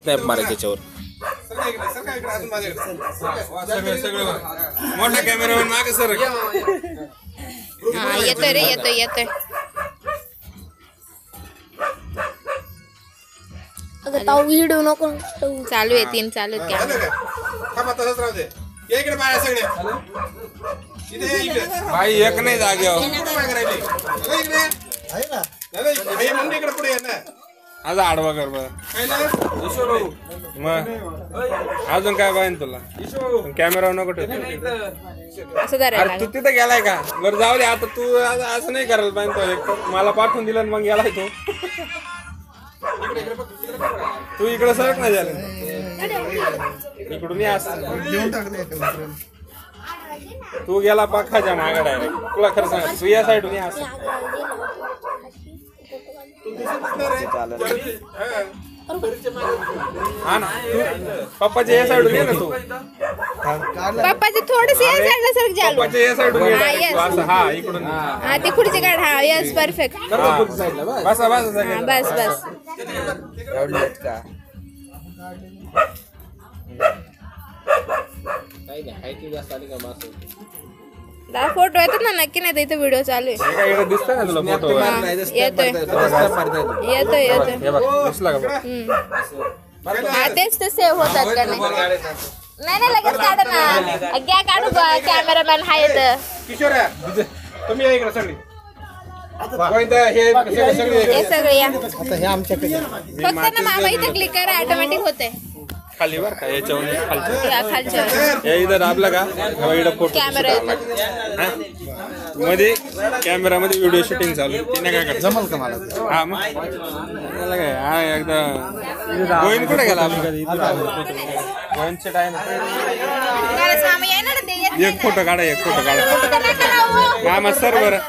Snap मारायचे त्याच्यावर. मोठा कॅमेरामॅन मागे सर. हा येतोय रे येतोय. ताऊ व्हिडिओ नको चालू आहे 3 चालू आहेत भाई एक नाही जागेवर आज आडवा कर मग अजून काय पाहिजे तुला कॅमेरा नको ठेव. तू तिथं गेलाय का बरं जाऊ दे आता तू असं नाही करायला पाहिजे तो एक मला पाठवून दिलं मग गेलाय तो. तू इकडे सरक नाही झालं इकडून तू गेला पाखाच्या मागा डायरेक्ट तुला खरं सांग तू या साईडून या हा ना पप्पाच्या या साईडून ये ना तू पप्पाचे थोडेसे या साईडला सरक जा पप्पाच्या या साईडून हा इकडून हा ते खुर्ची काढ. हा यस परफेक्ट बस बस बस फोटो येतात ना नक्की नाही इथे व्हिडिओ चालू आहे दिसतोय ना तुला फोटो येतोय दिसला का हा तेच ते सेव्ह होतात का नाही लगेच काढा ना घ्या काढू कॅमेरामॅन हा येतं किशोर तुम्ही या इकडे सगळी हे सगळे या फक्त ना मामा इथं क्लिक करा ऑटोमॅटिक होते खाली बर का याच्यावर खालच्या इथं दाबलं का इकडं फोटो कॅमेरा मध्ये कॅमेरा मध्ये व्हिडिओ शूटिंग चालू तिने काय करत जमल का मला हा मग काय हा एकदा गोविंद कुठे गेला गोविंदचे टाय ना एक फोटो काढा मामा सर बरं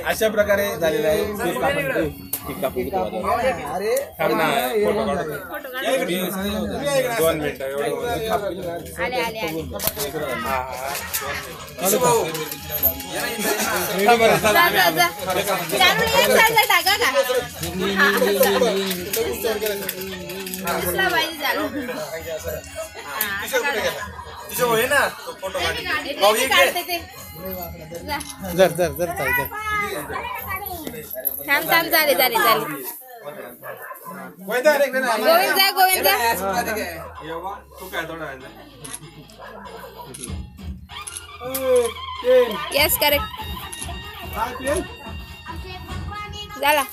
अशा प्रकारे झालेला आहे. अरे 2 मिनिटं थांब झाले गोविंद यस करेक्ट झाला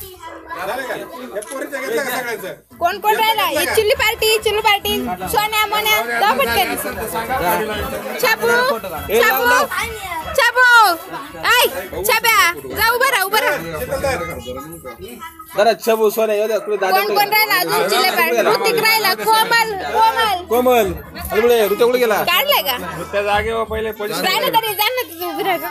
कोण राहिला चिल्ली पार्टी सोन्या मोन्या जाऊ पटकन छापू ऐ छाप्या जा उभं राहा जरा छबू सोन्या कोण राहिला अजून चिल्ली पार्टी ऋतिक राहिला कोमल ऋतू कुठे गेला काढलाय का त्या जागेवर पहिले राहिलं तरी जा ना तुझं उभं राहा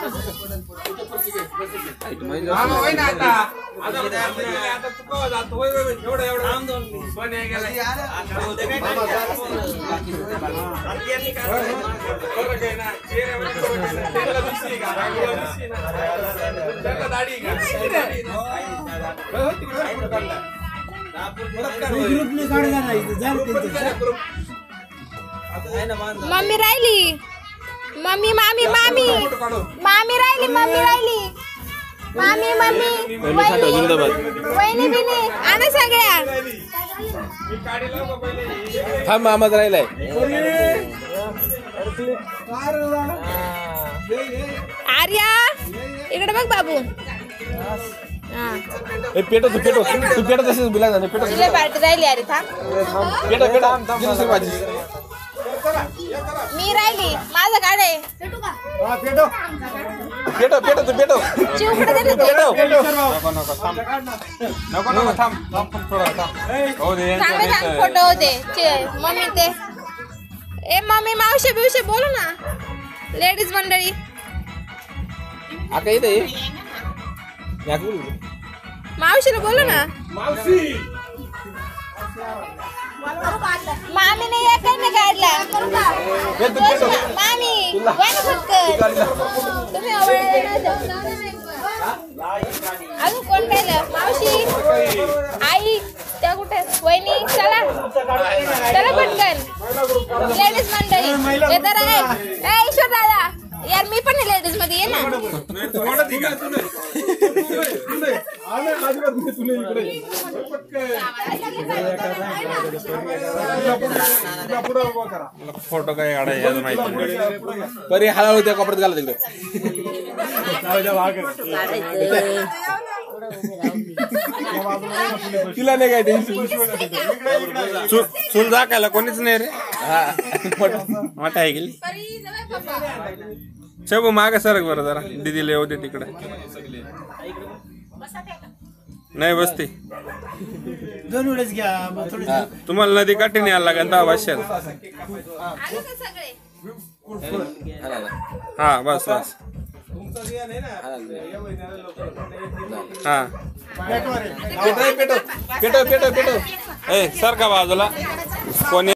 मम्मी राहिली मामी राहिली वहिनी बिनी आणा सगळ्या हा मामाच राहिलाय आर्या इकडे बघ बाबू पेटो तसेच बिला झाले पेटो पार्टी राहिली अरे थांब मी राहिली माझं काढे पेटो चिवकडे दे नको थांब फोटो होते मम्मी ते ए मम्मी मावशी बिवशी बोलू ना लेडीज मंडळी मावशीला बोलू ना मामीने एकाने काढला मामी तुम्ही अजून कोण राहिलं मावशी आई त्या कुठे वहिनी चला चला पटकन लेडीज मंडळी येणार आहे ए ईश्वर दादा यार मी पण लेडीज मध्ये ये ना फोटो काय काढायचं माहिती बरी हळूहळू त्या कपड्यात घाला तिकडे तिला नाही काय टेन्शन चूल दाखायला कोणीच नाही रे मोठा आहे गेली शबू मागे सरक बरं जरा दिदीला येऊ दे तिकडे नाही बसते तुम्हाला नदी काठीने यायला लागेल 10 वाजता हा बस बस हा पेटो पेटो पेटो पेटो ए सर का बाजूला कोणी